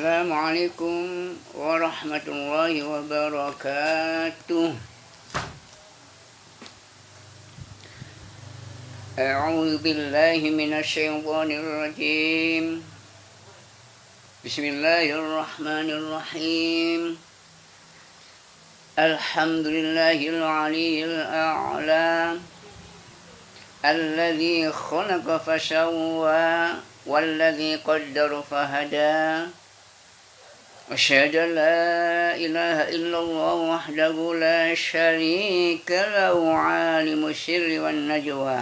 Assalamualaikum warahmatullahi wabarakatuh. A'udzu billahi minasyaitonir rajim. Bismillahirrahmanirrahim. Alhamdulillahil aliyyil a'la. Alladzi khalaqa fasawwa والذي قدر فهدى أشهد أن لا إله إلا الله وحده لا شريك له عالم السر والنجوى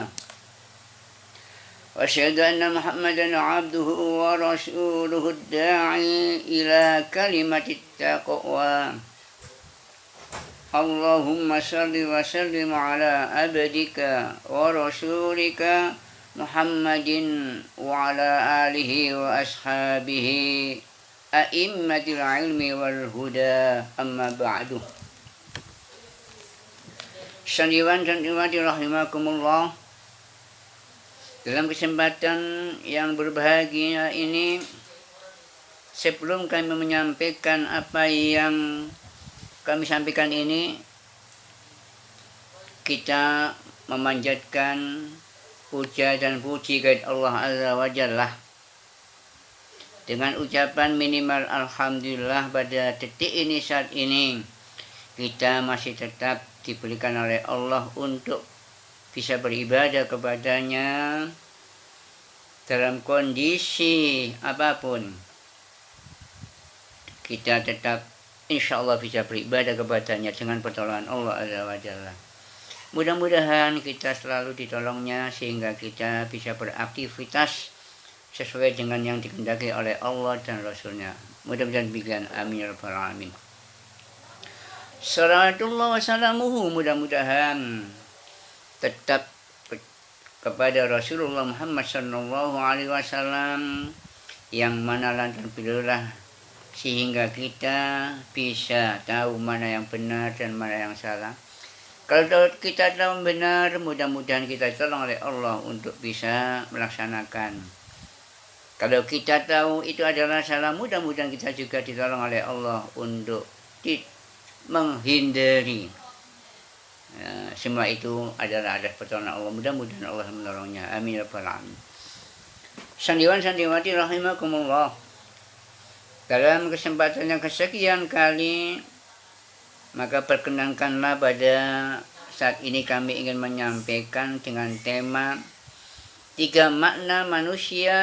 وأشهد أن محمدا عبده ورسوله الداعي إلى كلمة التقوى اللهم صل وسلم على عبدك ورسولك محمد وعلى آله وأصحابه أئمة العلم والهدى أما بعد. Sandiwan-sandiwati rahimakumullah. Dalam kesempatan yang berbahagia ini, sebelum kami menyampaikan apa yang kami sampaikan ini, kita memanjatkan puja dan puji kepada Allah Azza wa Jalla dengan ucapan minimal alhamdulillah. Pada detik ini, saat ini, kita masih tetap diberikan oleh Allah untuk bisa beribadah kepadanya dalam kondisi apapun. Kita tetap insya Allah bisa beribadah kepadanya dengan pertolongan Allah Azza wa Jalla. Mudah-mudahan kita selalu ditolongnya sehingga kita bisa beraktivitas sesuai dengan yang dikehendaki oleh Allah dan Rasulnya. Mudah-mudahan demikian. Amin ya rabbal alamin. Salatullah wassalamuhu, mudah-mudahan tetap kepada Rasulullah Muhammad sallallahu alaihi wasallam, yang mana lantaran beliaulah sehingga kita bisa tahu mana yang benar dan mana yang salah. Kalau kita tahu benar, mudah-mudahan kita tolong oleh Allah untuk bisa melaksanakan. Kalau kita tahu itu adalah salah, mudah-mudahan kita juga ditolong oleh Allah untuk menghindari. Semua itu adalah atas pertolongan Allah. Mudah-mudahan Allah menolongnya. Amin ya rabbal alamin. Sandiwan-sandiwati rahimakumullah. Dalam kesempatan yang kesekian kali, maka perkenankanlah pada saat ini kami ingin menyampaikan dengan tema 3 makna manusia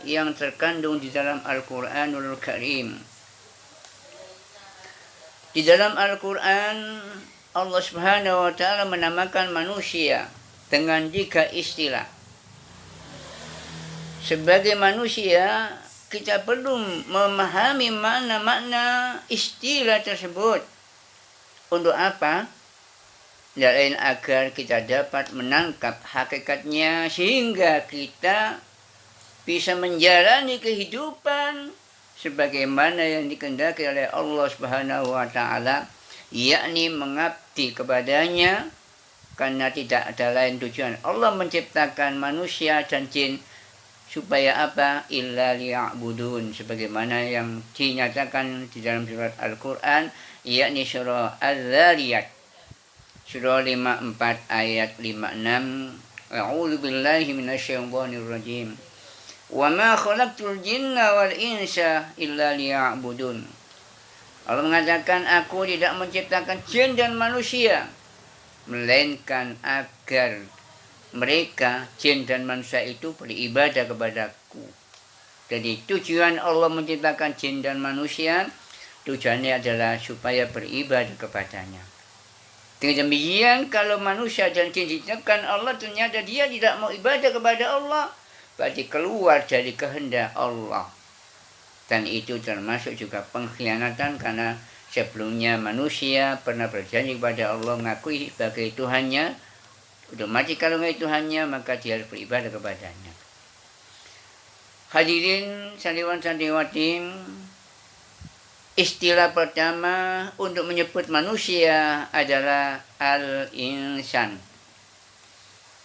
yang terkandung di dalam Al-Quranul Karim. Di dalam Al-Quran, Allah Subhanahu wa Ta'ala menamakan manusia dengan 3 istilah. Sebagai manusia, kita perlu memahami makna-makna istilah tersebut. Untuk apa? Tidak lain agar kita dapat menangkap hakikatnya sehingga kita bisa menjalani kehidupan sebagaimana yang dikehendaki oleh Allah Subhanahu wa Ta'ala, yakni mengabdi kepadanya, karena tidak ada lain tujuan Allah menciptakan manusia dan jin supaya apa? Illa liya'budun, sebagaimana yang dinyatakan di dalam surat Al-Quran, yakni surah Az-Zariyat, surah 54 ayat 56. A'udzu billahi minasyaitonir rajim. Wa ma khalaqtul jinna wal insa illa liya'budun. Allah mengatakan, aku tidak menciptakan jin dan manusia melainkan agar mereka, jin dan manusia itu, beribadah kepadaku. Jadi tujuan Allah menciptakan jin dan manusia, tujuannya adalah supaya beribadah kepadanya. Dengan demikian, kalau manusia dan jin diciptakan Allah, ternyata dia tidak mau ibadah kepada Allah, berarti keluar dari kehendak Allah. Dan itu termasuk juga pengkhianatan, karena sebelumnya manusia pernah berjanji kepada Allah, mengakui sebagai Tuhannya. Udah mati kalau nggak Tuhannya, maka dia harus beribadah kepadanya. Hadirin sandiwan-sandiwati, istilah pertama untuk menyebut manusia adalah al-insan.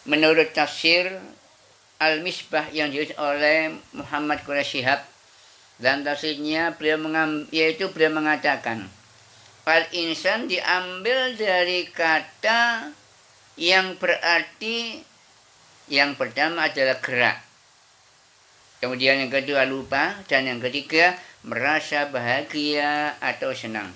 Menurut tafsir Al-Misbah yang ditulis oleh Muhammad Quraish Shihab, Dan tafsirnya yaitu beliau mengatakan al-insan diambil dari kata yang berarti yang pertama adalah gerak. Kemudian yang kedua lupa, dan yang ketiga merasa bahagia atau senang.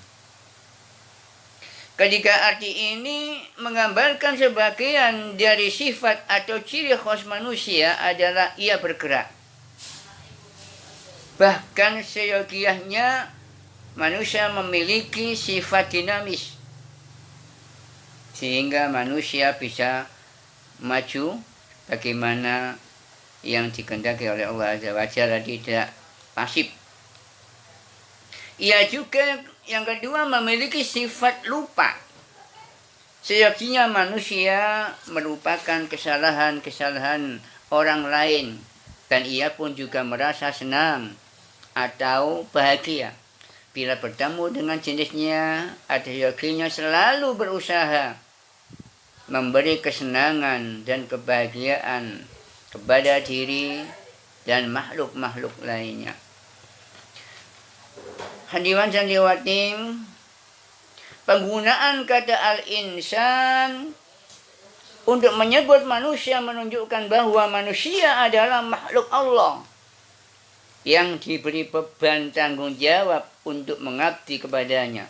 Ketiga arti ini menggambarkan sebagian dari sifat atau ciri khas manusia adalah ia bergerak. Bahkan seyogianya manusia memiliki sifat dinamis, sehingga manusia bisa maju bagaimana yang dikehendaki oleh Allah Azza wa Jalla, tidak pasif. Ia juga yang kedua memiliki sifat lupa. Seyoginya manusia melupakan kesalahan-kesalahan orang lain, dan ia pun juga merasa senang atau bahagia bila bertemu dengan jenisnya. Ada yoginya selalu berusaha memberi kesenangan dan kebahagiaan kepada diri dan makhluk-makhluk lainnya. Hadirin sandiwatin, penggunaan kata al-insan untuk menyebut manusia menunjukkan bahwa manusia adalah makhluk Allah yang diberi beban tanggung jawab untuk mengabdi kepadanya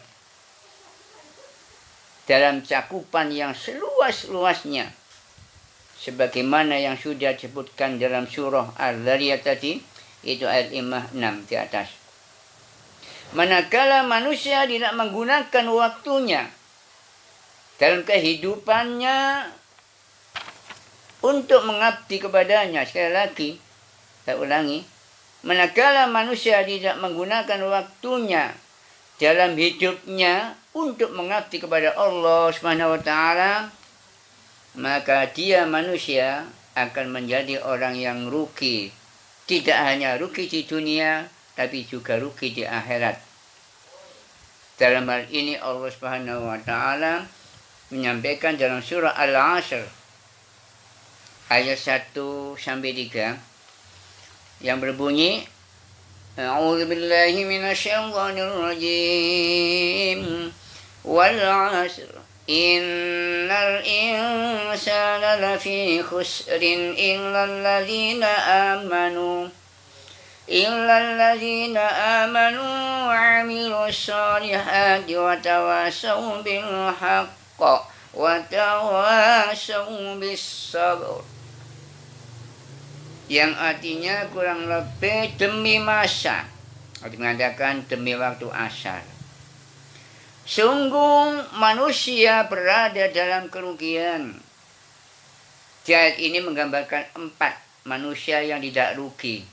dalam cakupan yang seluas-luasnya, sebagaimana yang sudah disebutkan dalam surah Al-Zariyat tadi, itu ayat 56 di atas. Manakala manusia tidak menggunakan waktunya dalam kehidupannya untuk mengabdi kepadanya, sekali lagi saya ulangi, manakala manusia tidak menggunakan waktunya dalam hidupnya untuk mengabdi kepada Allah Subhanahu wa taala, maka dia manusia akan menjadi orang yang rugi. Tidak hanya rugi di dunia, tapi juga rugi di akhirat. Dalam hal ini Allah Subhanahu wa taala menyampaikan dalam surah Al-Asr ayat 1 sampai 3 yang berbunyi, A'udzu billahi minasyaitonir rajim. Wal 'asr innal insana lafi khusrin illal ladzina amanu wa 'amilus solihati wa tawassaw bil haqqi wa tawassaw bis sabr. Yang artinya kurang lebih demi masa, atau mengatakan demi waktu asar, sungguh manusia berada dalam kerugian. Ayat ini menggambarkan 4 manusia yang tidak rugi.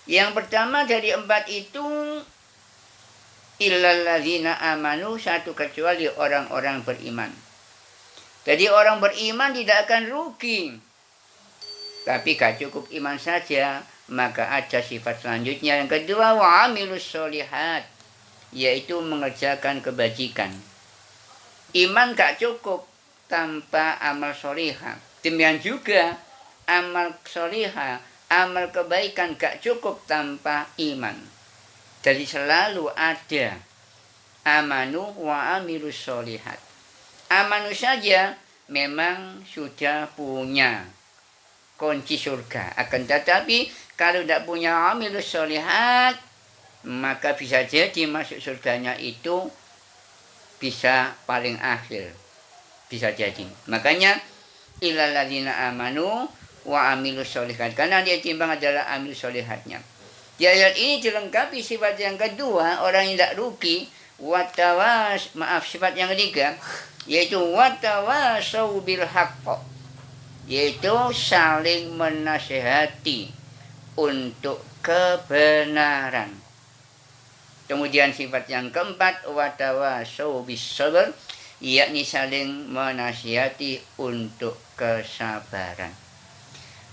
Yang pertama dari 4 itu, illal ladzina amanu, satu kecuali orang-orang beriman. Jadi orang beriman tidak akan rugi. Tapi gak cukup iman saja, maka ada sifat selanjutnya. Yang kedua, wa amilus solihat, yaitu mengerjakan kebajikan. Iman gak cukup tanpa amal solihah. Demikian juga amal solihah, amal kebaikan gak cukup tanpa iman. Jadi selalu ada amanu wa amilus solihat. Amanu saja memang sudah punya kunci surga. Akan tetapi kalau tidak punya amilus solihat, maka bisa jadi masuk surganya itu bisa paling akhir. Bisa jadi. Makanya illal ladzina amanu wa amilus solihat, karena dia timbang adalah amilus solihatnya. Di ayat ini dilengkapi sifat yang kedua, orang yang tidak rugi, sifat yang ketiga, yaitu watawasau bil haqq, yaitu saling menasihati untuk kebenaran. Kemudian sifat yang keempat, watawasau bis sabr, yakni saling menasihati untuk kesabaran.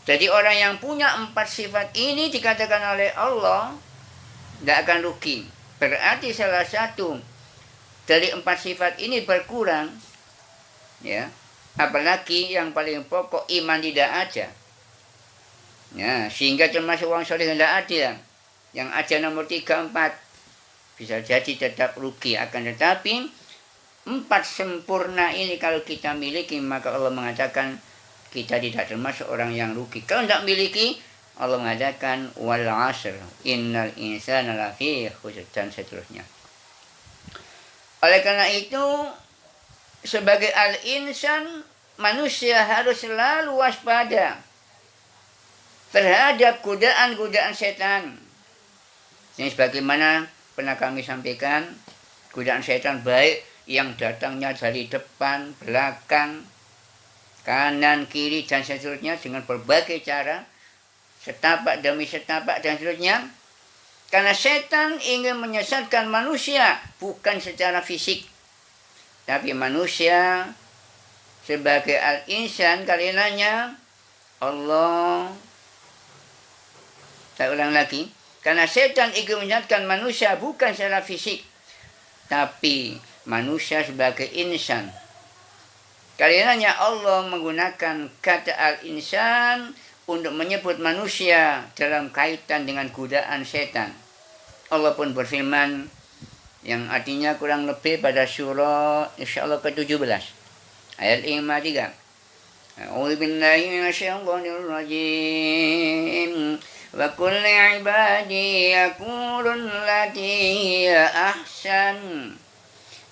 Jadi orang yang punya 4 sifat ini dikatakan oleh Allah tidak akan rugi. Berarti salah satu dari 4 sifat ini berkurang, ya. Apalagi yang paling pokok iman tidak ada, ya, sehingga termasuk orang soleh tidak ada. Yang ada nomor 3, 4 bisa jadi tetap rugi. Akan tetapi 4 sempurna ini kalau kita miliki, maka Allah mengatakan kita tidak termasuk orang yang rugi. Kalau tidak miliki, Allah mengatakan wal asr innal insana lafi khusr dan seterusnya. Oleh karena itu, sebagai al-insan, manusia harus selalu waspada terhadap godaan-godaan setan. Ini sebagaimana pernah kami sampaikan, godaan setan baik yang datangnya dari depan, belakang, kanan, kiri, dan seterusnya dengan berbagai cara, setapak demi setapak, dan seterusnya. Karena setan ingin menyesatkan manusia, bukan secara fisik. Tapi manusia sebagai al-insan, karenanya Allah, saya ulang lagi, karena setan ingin menyesatkan manusia bukan secara fisik, tapi manusia sebagai insan. Karenanya Allah menggunakan kata al-insan untuk menyebut manusia dalam kaitan dengan godaan setan. Allah pun berfirman yang artinya kurang lebih pada surah insyaallah ke-17 ayat 53. A'udzu billahi minasyaitonir rajim. Wa qul ibadi yaqulun lati hiya ahsan.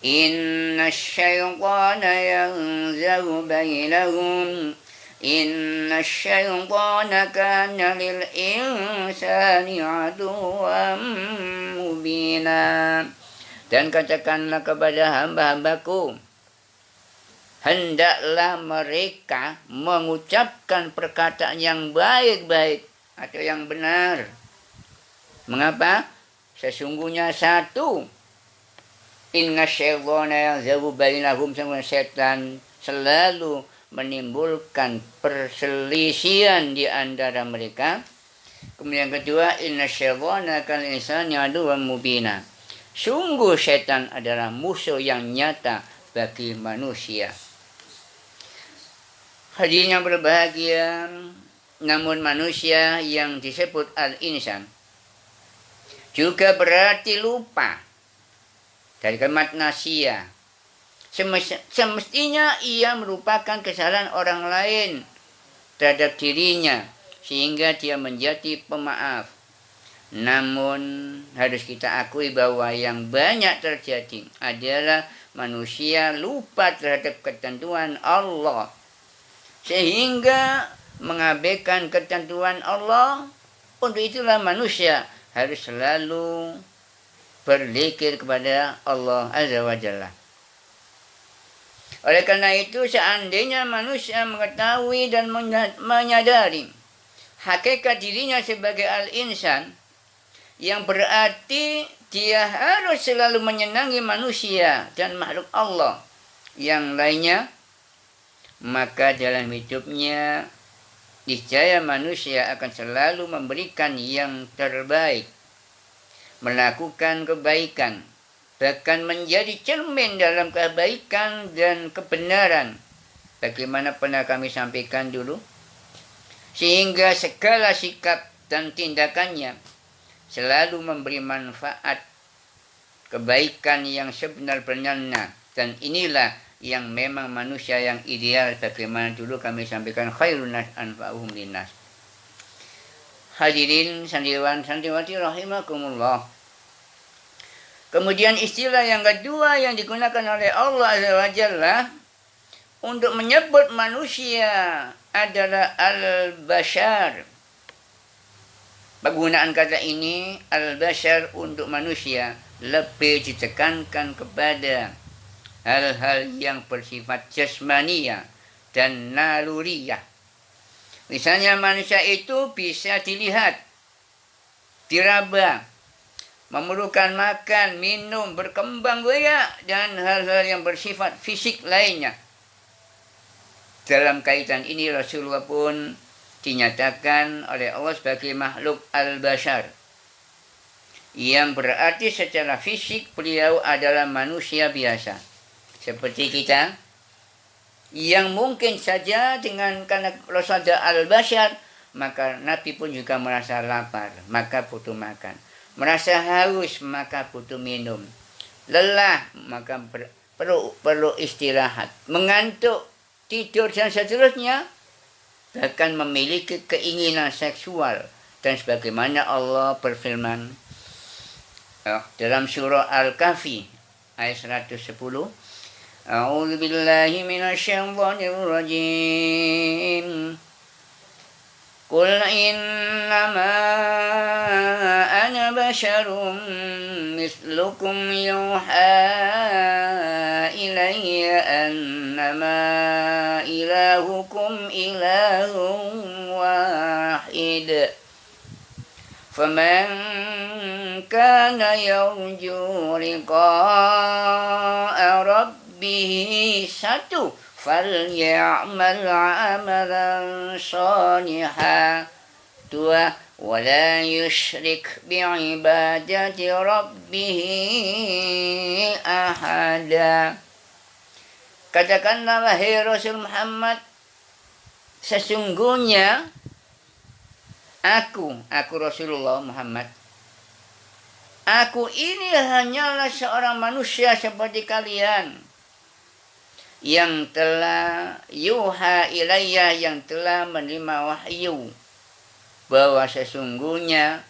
Inna syaitana yanzahu bainahum. Inna syaitana kana lil insani aduwwan mubina. Dan katakanlah kepada hamba-hambaku, hendaklah mereka mengucapkan perkataan yang baik-baik atau yang benar. Mengapa? Sesungguhnya satu, inna syaitana yanzahu bainahum, setan selalu menimbulkan perselisihan di antara mereka. Kemudian yang kedua, inna syaitana kana lil insani aduwwan mubina. Sungguh setan adalah musuh yang nyata bagi manusia. Hadirin yang berbahagia, namun manusia yang disebut al-insan juga berarti lupa dari kalimat nasia. Semestinya ia merupakan kesalahan orang lain terhadap dirinya sehingga dia menjadi pemaaf. Namun harus kita akui bahwa yang banyak terjadi adalah manusia lupa terhadap ketentuan Allah sehingga mengabaikan ketentuan Allah. Untuk itulah manusia harus selalu berzikir kepada Allah Azza wa Jalla. Oleh karena itu, seandainya manusia mengetahui dan menyadari hakikat dirinya sebagai al-insan, yang berarti dia harus selalu menyenangi manusia dan makhluk Allah yang lainnya, maka dalam hidupnya niscaya manusia akan selalu memberikan yang terbaik, melakukan kebaikan, bahkan menjadi cermin dalam kebaikan dan kebenaran. Bagaimana pernah kami sampaikan dulu, sehingga segala sikap dan tindakannya selalu memberi manfaat kebaikan yang sebenar-benarnya. Dan inilah yang memang manusia yang ideal, bagaimana dulu kami sampaikan, khairun nas anfa'uhum linnas. Hadirin santriwan santriwati rahimakumullah. Kemudian istilah yang kedua yang digunakan oleh Allah Azza wa Jalla untuk menyebut manusia adalah al-bashar. Penggunaan kata ini al-bashar untuk manusia lebih ditekankan kepada hal-hal yang bersifat jasmania dan naluriyah. Misalnya manusia itu bisa dilihat, diraba, memerlukan makan, minum, berkembang biak, dan hal-hal yang bersifat fisik lainnya. Dalam kaitan ini Rasulullah pun dinyatakan oleh Allah sebagai makhluk al-bashar, yang berarti secara fisik beliau adalah manusia biasa seperti kita, yang mungkin saja karena Rasulullah al-bashar, maka Nabi pun juga merasa lapar, maka butuh makan. Merasa haus maka butuh minum. Lelah maka perlu istirahat. Mengantuk, tidur dan seterusnya. Bahkan memiliki keinginan seksual. Dan sebagaimana Allah berfirman dalam surah Al-Kahfi ayat 110. A'udzu billahi minasyaitonir rajim. Qul innama ana basyarum mislukum yuha ilayya annama ilahukum ilahun wahid. فمن كان يرجو لقاء ربه فليعمل عملا صالحا ولا يشرك بعبادة ربه أحدا. Katakanlah wahai Rasul Muhammad, sesungguhnya Aku Rasulullah Muhammad. Aku ini hanyalah seorang manusia seperti kalian yang telah yuha ilayya, yang telah menerima wahyu bahwa sesungguhnya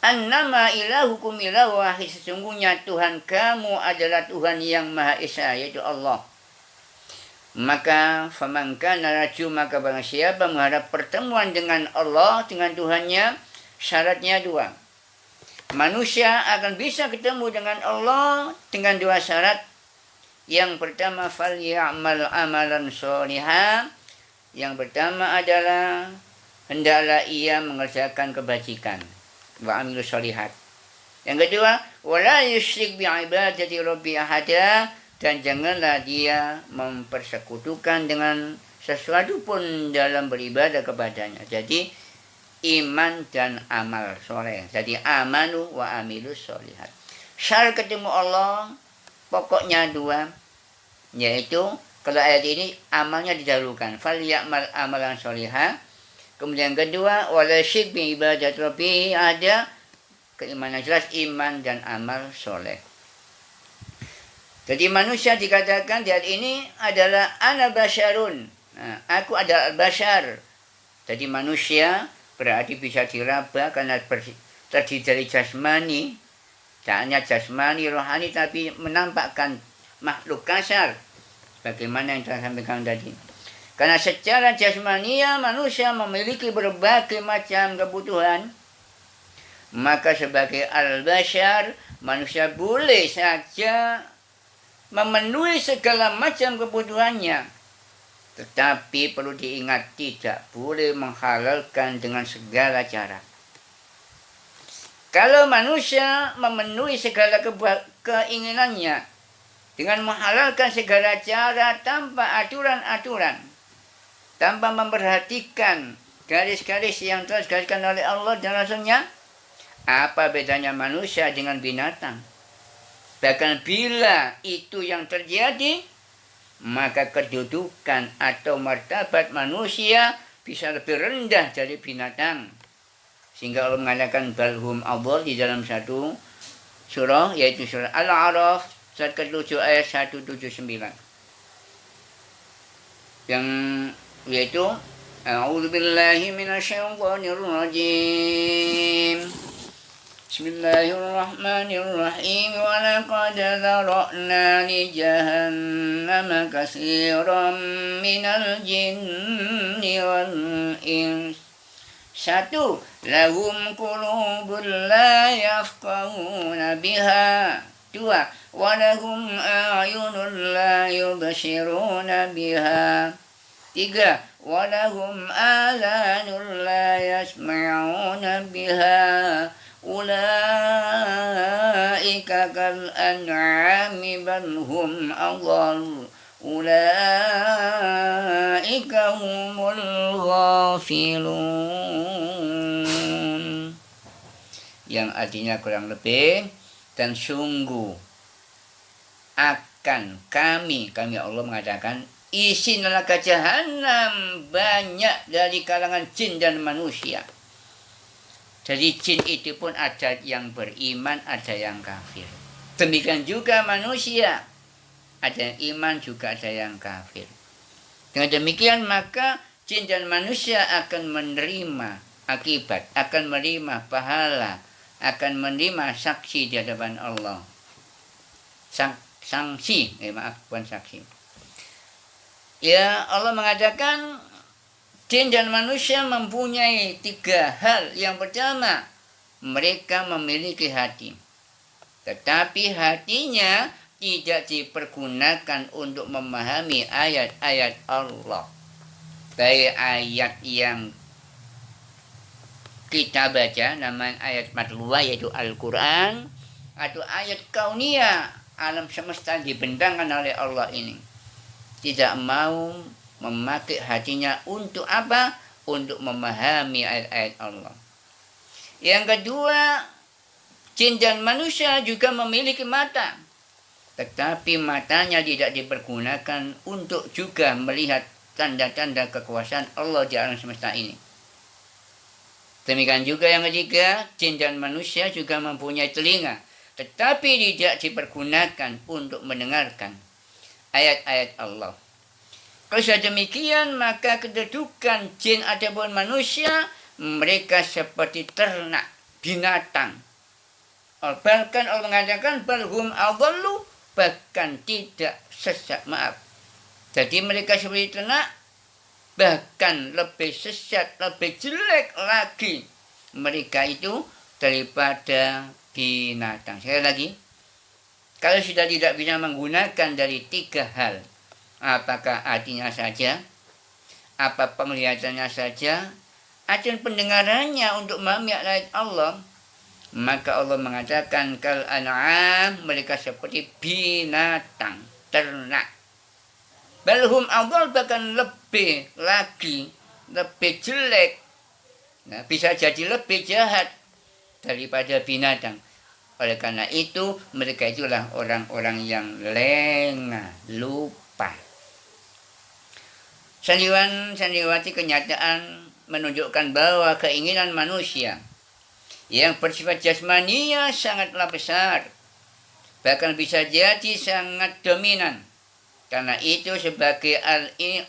annama ilahukum ilahu wahid, sesungguhnya Tuhan kamu adalah Tuhan yang Maha Esa, yaitu Allah. Maka faman kana raju, maka barang siapa mengharap pertemuan dengan Allah, dengan Tuhannya, syaratnya dua. Manusia akan bisa ketemu dengan Allah dengan dua syarat. Yang pertama falyamal amalan sholiha. Yang pertama adalah hendaklah ia mengerjakan kebajikan. Wa amilu sholihat. Yang kedua, wala yusyrik bi'ibadati rabbi ahada. Dan janganlah dia mempersekutukan dengan sesuatu pun dalam beribadah kepadanya. Jadi iman dan amal soleh. Jadi amanu wa amilus solihat. Syarat ketemu Allah pokoknya dua. Yaitu kalau ayat ini amalnya didahulukan. Fal ya'mal amalan solihah. Kemudian kedua, wala syirk bi ibadat rabbi, ada keimanan jelas, iman dan amal soleh. Jadi manusia dikatakan di ayat ini adalah ana basyarun. Nah, aku adalah basyar. Jadi manusia berarti bisa diraba karena terdiri dari jasmani. Tak hanya jasmani, rohani, tapi menampakkan makhluk kasar. Bagaimana yang telah sampaikan tadi. Karena secara jasmania manusia memiliki berbagai macam kebutuhan. Maka sebagai al-basyar, manusia boleh saja memenuhi segala macam kebutuhannya. Tetapi perlu diingat, tidak boleh menghalalkan dengan segala cara. Kalau manusia memenuhi segala keinginannya dengan menghalalkan segala cara tanpa aturan-aturan, tanpa memperhatikan garis-garis yang telah digariskan oleh Allah dan Rasulnya, apa bedanya manusia dengan binatang? Bahkan bila itu yang terjadi, maka kedudukan atau martabat manusia bisa lebih rendah dari binatang. Sehingga Allah mengatakan balhum adhal di dalam satu surah, yaitu surah Al-A'raf surat ke-7 ayat 179. Yang yaitu a'udzubillahi minasyaitonir rajim. Bismillahirrahmanirrahim. Wa laqad dzara'na li jahannama katsiran minal jinni wal ins. 1. Lahum qulubun la yafqahuna biha. 2. Wa lahum a'yunun la yubsiruna biha. 3. Wa lahum adhanun la yasma'una biha. Ulaika kal an'ami bal hum adhal. Ulaika humul ghafilun. Yang artinya kurang lebih, dan sungguh akan kami Allah mengatakan, isi neraka jahanam banyak dari kalangan jin dan manusia. Jadi jin itu pun ada yang beriman, ada yang kafir. Demikian juga manusia. Ada yang iman, juga ada yang kafir. Dengan demikian maka jin dan manusia akan menerima akibat, akan menerima pahala, akan menerima saksi di hadapan Allah. Sanksi, maaf, bukan saksi. Ya, Allah mengatakan jin dan manusia mempunyai 3 hal. Yang pertama, mereka memiliki hati. Tetapi hatinya tidak dipergunakan untuk memahami ayat-ayat Allah. Baik ayat yang kita baca, namanya ayat matluah yaitu Al-Quran, atau ayat kauniyah, alam semesta dibentangkan oleh Allah ini. Tidak mau memakai hatinya untuk apa? Untuk memahami ayat-ayat Allah. Yang kedua, jin dan manusia juga memiliki mata. Tetapi matanya tidak dipergunakan untuk juga melihat tanda-tanda kekuasaan Allah di alam semesta ini. Demikian juga yang ketiga, jin dan manusia juga mempunyai telinga. Tetapi tidak dipergunakan untuk mendengarkan ayat-ayat Allah. Kalau sudah demikian, maka kedudukan jin ataupun manusia, mereka seperti ternak, binatang. Bahkan Allah mengatakan balhum adallu, bahkan tidak sesat, maaf. Jadi mereka seperti ternak, bahkan lebih sesat, lebih jelek lagi mereka itu daripada binatang. Sekali lagi, kalau sudah tidak bisa menggunakan dari 3 hal, apakah hatinya saja, apa penglihatannya saja, atau pendengarannya untuk memahami ayat Allah, maka Allah mengatakan kal an'am, mereka seperti binatang, ternak. Balhum adall, bahkan lebih lagi, lebih jelek. Nah, bisa jadi lebih jahat daripada binatang. Oleh karena itu, mereka itulah orang-orang yang lengah, lupa. Sandiwati kenyataan menunjukkan bahwa keinginan manusia yang bersifat jasmania sangatlah besar, bahkan bisa jadi sangat dominan. Karena itu sebagai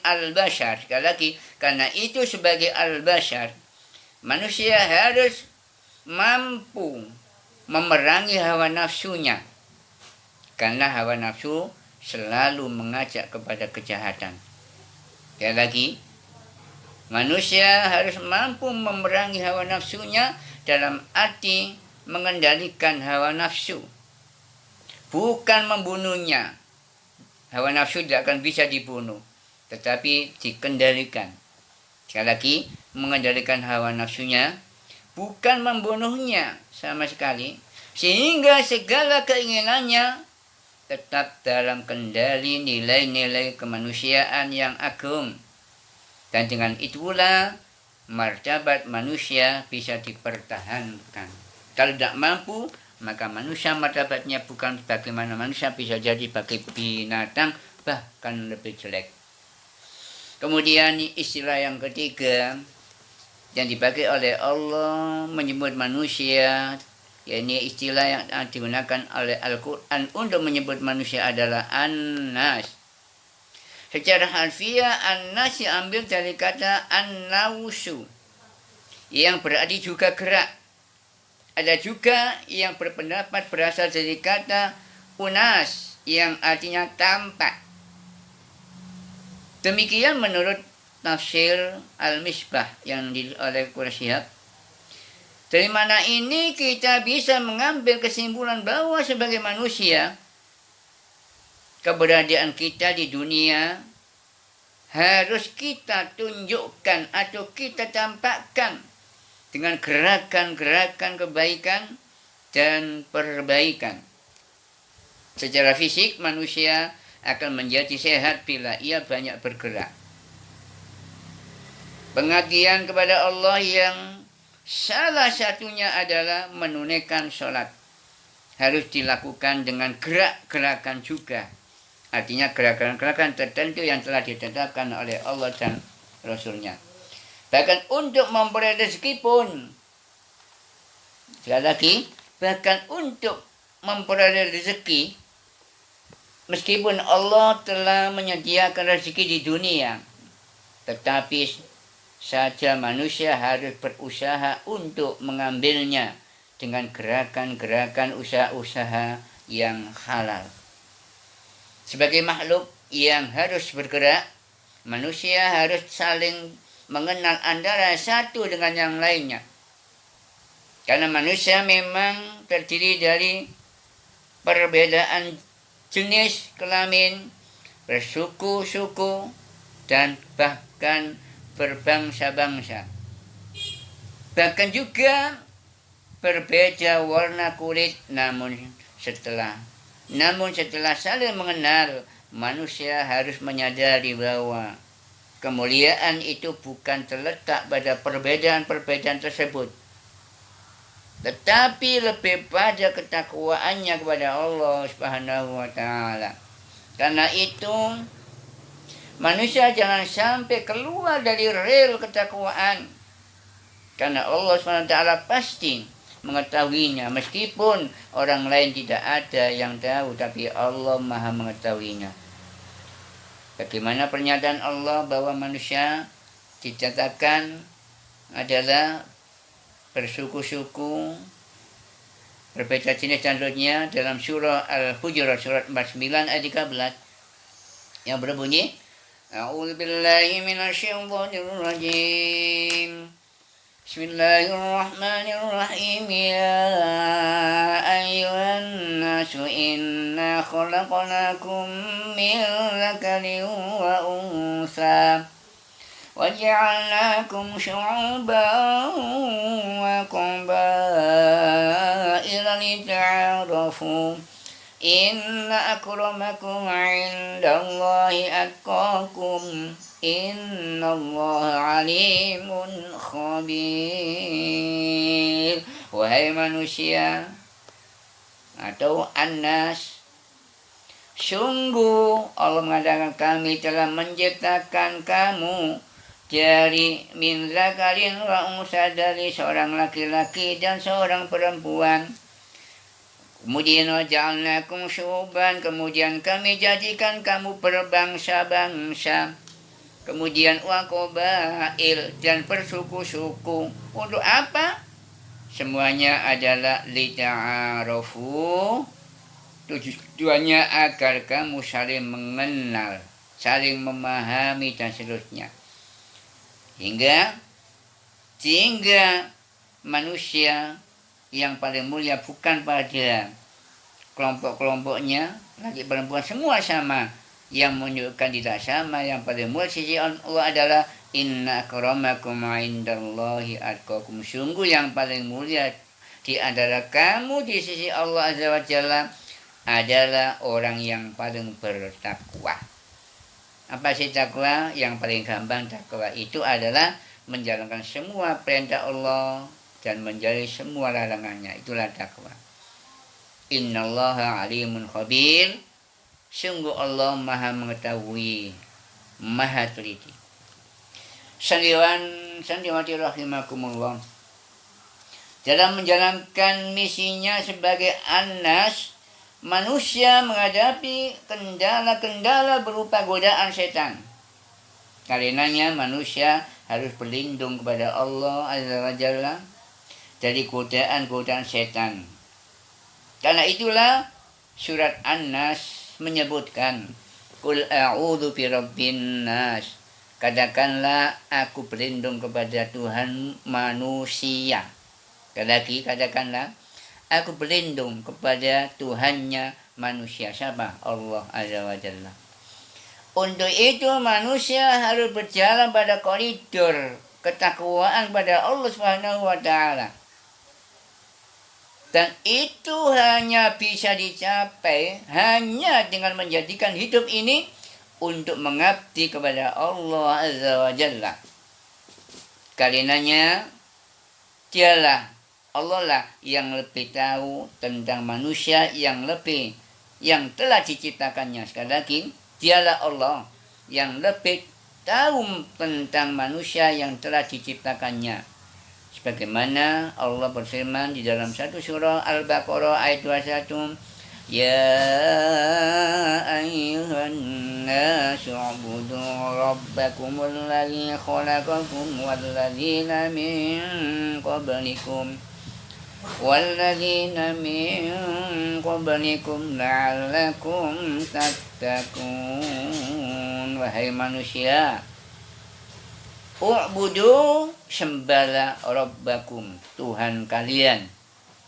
al-bashar, sekali lagi, karena itu sebagai al-bashar, manusia harus mampu memerangi hawa nafsunya. Karena hawa nafsu selalu mengajak kepada kejahatan. Sekali lagi, manusia harus mampu memerangi hawa nafsunya dalam arti mengendalikan hawa nafsu. Bukan membunuhnya. Hawa nafsu tidak akan bisa dibunuh, tetapi dikendalikan. Sekali lagi, mengendalikan hawa nafsunya, bukan membunuhnya sama sekali, sehingga segala keinginannya tetap dalam kendali nilai-nilai kemanusiaan yang agung. Dan dengan itulah martabat manusia bisa dipertahankan. Kalau tidak mampu, maka manusia martabatnya bukan bagaimana manusia, bisa jadi bagi binatang, bahkan lebih jelek. Kemudian istilah yang ketiga yang dipakai oleh Allah menyebut manusia, yakni istilah yang digunakan oleh Al-Quran untuk menyebut manusia adalah an-nas. Secara harfiah, an-nas diambil dari kata an-nausu, yang berarti juga gerak. Ada juga yang berpendapat berasal dari kata unas, yang artinya tampak. Demikian menurut tafsir Al-Misbah yang ditulis oleh Quraisyhab. Dari mana ini kita bisa mengambil kesimpulan bahwa sebagai manusia, keberadaan kita di dunia harus kita tunjukkan atau kita tampakkan dengan gerakan-gerakan kebaikan dan perbaikan. Secara fisik, manusia akan menjadi sehat bila ia banyak bergerak. Pengabdian kepada Allah yang salah satunya adalah menunaikan sholat, harus dilakukan dengan gerak-gerakan juga. Artinya gerakan-gerakan tertentu yang telah ditetapkan oleh Allah dan Rasul-Nya. Bahkan untuk memperoleh rezeki pun Sekali lagi, bahkan untuk memperoleh rezeki, meskipun Allah telah menyediakan rezeki di dunia, tetapi saja manusia harus berusaha untuk mengambilnya dengan gerakan-gerakan usaha-usaha yang halal. Sebagai makhluk yang harus bergerak, manusia harus saling mengenal antara satu dengan yang lainnya. Karena manusia memang terdiri dari perbedaan jenis kelamin, bersuku-suku, dan bahkan berbangsa-bangsa. Bahkan juga berbeda warna kulit, namun setelah saling mengenal, manusia harus menyadari bahwa kemuliaan itu bukan terletak pada perbedaan-perbedaan tersebut, tetapi lebih pada ketakwaannya kepada Allah Subhanahu wa taala. Karena itu manusia jangan sampai keluar dari rel ketakwaan. Karena Allah Subhanahu wa taala pasti mengetahuinya, meskipun orang lain tidak ada yang tahu, tapi Allah Maha mengetahuinya. Bagaimana pernyataan Allah bahwa manusia dicatakan adalah bersuku-suku, berbeda jenis dan seterusnya dalam surah Al-Hujurat surat 49 ayat 13 yang berbunyi, A'udzubillahi minasyaitonir rajim. Bismillahirrahmanirrahim. Ya ayyuhan nasu inna khalaqnakum min dzakarin wa unsa وجعلناكم شعوبا وقبائل لتعارفوا إن أكرمكم عند الله أتقاكم إن الله عليم خبير. Wahai manusia atau An-Nas, sungguh Allah mengatakan kami telah menciptakan kamu dari min zakarin wa unsa, dari seorang laki-laki dan seorang perempuan. Kemudian waja'alnakum syu'uban, kemudian kami jadikan kamu berbangsa-bangsa. Kemudian wa qabail, dan bersuku-suku. Untuk apa? Semuanya adalah lita'arafu. Tujuannya agar kamu saling mengenal, saling memahami dan seterusnya. Hingga manusia yang paling mulia bukan pada kelompok-kelompoknya, laki perempuan semua sama. Yang menunjukkan tidak sama, yang paling mulia sisi Allah adalah inna akramakum indallahi atqakum. Sungguh yang paling mulia di antara kamu di sisi Allah Azza wa Jalla adalah orang yang paling bertakwa. Apa sih takwa? Yang paling gampang takwa itu adalah menjalankan semua perintah Allah dan menjauhi semua larangannya. Itulah takwa. Innallaha alimun khabir. Sungguh Allah Maha mengetahui, Maha teliti. Sandiwati rahimakumullah. Dalam menjalankan misinya sebagai An-Nas, manusia menghadapi kendala-kendala berupa godaan setan. Karenanya manusia harus berlindung kepada Allah Azza wa Jalla dari godaan-godaan setan. Karena itulah surat An-Nas menyebutkan, Qul a'udzu birabbin nas. Katakanlah aku berlindung kepada Tuhan manusia. Lagi katakanlah aku berlindung kepada Tuhannya manusia. Siapa? Allah Azza wa Jalla. Untuk itu manusia harus berjalan pada koridor ketakwaan pada Allah Subhanahu wa taala. Dan itu hanya bisa dicapai hanya dengan menjadikan hidup ini untuk mengabdi kepada Allah Azza wa Jalla. Karenanya dialah Allah lah yang lebih tahu tentang manusia yang telah diciptakannya. Sekali lagi, dialah Allah yang lebih tahu tentang manusia yang telah diciptakannya. Sebagaimana Allah berfirman di dalam satu surah Al-Baqarah ayat 21, Ya ayyuhan nasu ubudu rabbakum alladzi khalaqakum walladzina min qablikum la'allakum tattaqun. Wahai manusia, u'budu, sembahlah rabbakum, Tuhan kalian,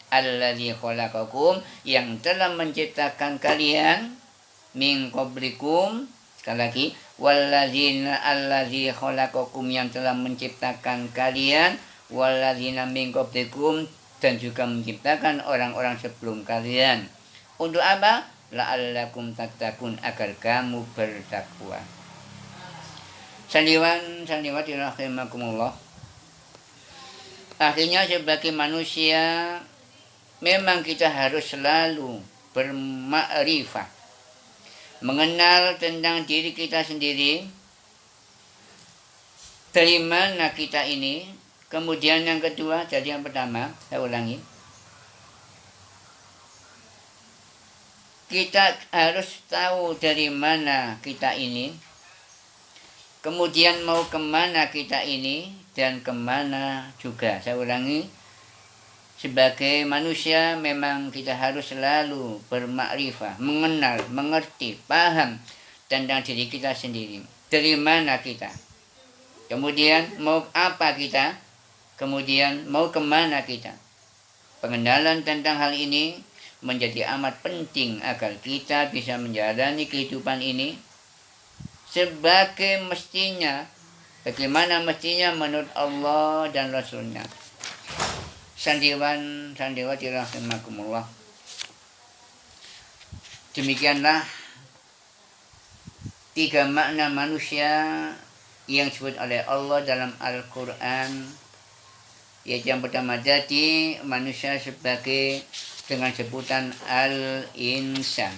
alladzi khalaqakum, yang telah menciptakan kalian, min qablikum, sekali lagi, walladzina, alladzi khalaqakum, yang telah menciptakan kalian, walladzina min qablikum, dan juga menciptakan orang-orang sebelum kalian. Untuk apa? La'allakum tattaqun, agar kamu bertakwa. Sandiwati rahimakumullah. Akhirnya sebagai manusia memang kita harus selalu bermakrifah, mengenal tentang diri kita sendiri, dari mana kita ini. Kemudian yang kedua, jadi yang pertama, saya ulangi, kita harus tahu dari mana kita ini, kemudian mau kemana kita ini, dan kemana juga. Saya ulangi, sebagai manusia memang kita harus selalu bermakrifah, mengenal, mengerti, paham tentang diri kita sendiri. Dari mana kita, kemudian mau apa kita, kemudian mau kemana kita. Pengenalan tentang hal ini menjadi amat penting agar kita bisa menjalani kehidupan ini sebagai mestinya, bagaimana mestinya menurut Allah dan Rasulnya. Sandiwati rahimakumullah. Demikianlah 3 makna manusia yang disebut oleh Allah dalam Al-Quran. Yaitu yang pertama tadi, manusia sebagai dengan sebutan al-insan.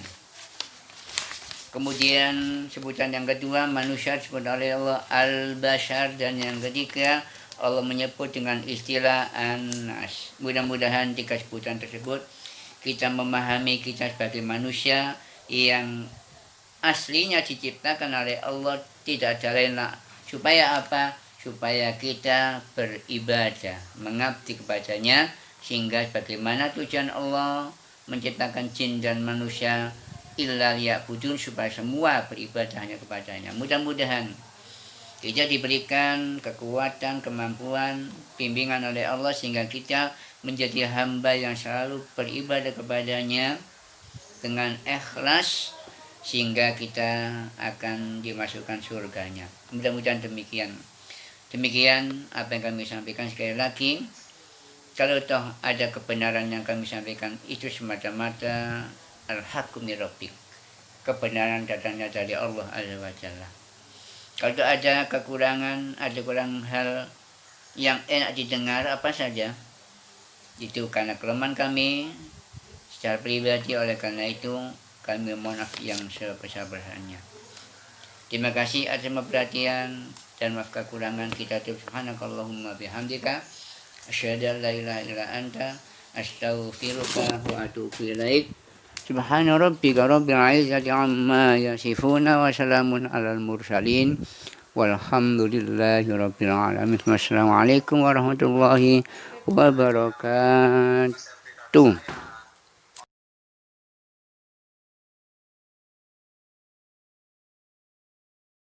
Kemudian sebutan yang kedua, manusia disebut oleh Allah al-bashar. Dan yang ketiga, Allah menyebut dengan istilah an-nas. Mudah-mudahan 3 sebutan tersebut kita memahami kita sebagai manusia yang aslinya diciptakan oleh Allah, tidak ada lain. Supaya apa? Supaya kita beribadah, mengabdi kepadanya, sehingga bagaimana tujuan Allah menciptakan jin dan manusia, illa liya'budun, supaya semua beribadah hanya kepadanya. Mudah-mudahan kita diberikan kekuatan, kemampuan, bimbingan oleh Allah, sehingga kita menjadi hamba yang selalu beribadah kepadanya dengan ikhlas, sehingga kita akan dimasukkan surganya. Mudah-mudahan demikian. Demikian apa yang kami sampaikan. Sekali lagi, kalau toh ada kebenaran yang kami sampaikan, itu semata-mata al-haqqu min rabbik, kebenaran datangnya dari Allah Azza wa Jalla. Kalau ada kekurangan, ada kurang hal yang enak didengar apa saja, itu karena kelemahan kami secara pribadi. Oleh karena itu kami mohon maaf yang sebesar-besarnya. Terima kasih atas perhatian dan maaf kekurangan kita. Subhanakallahumma bihamdika asyhadu an la ilaha illa anta astaghfiruka wa atubu ilaik. Subhana rabbika rabbil izzati amma yasifuna wa salamun alal mursalin walhamdulillahi rabbil alamin. Wassalamualaikum warahmatullahi wabarakatuh.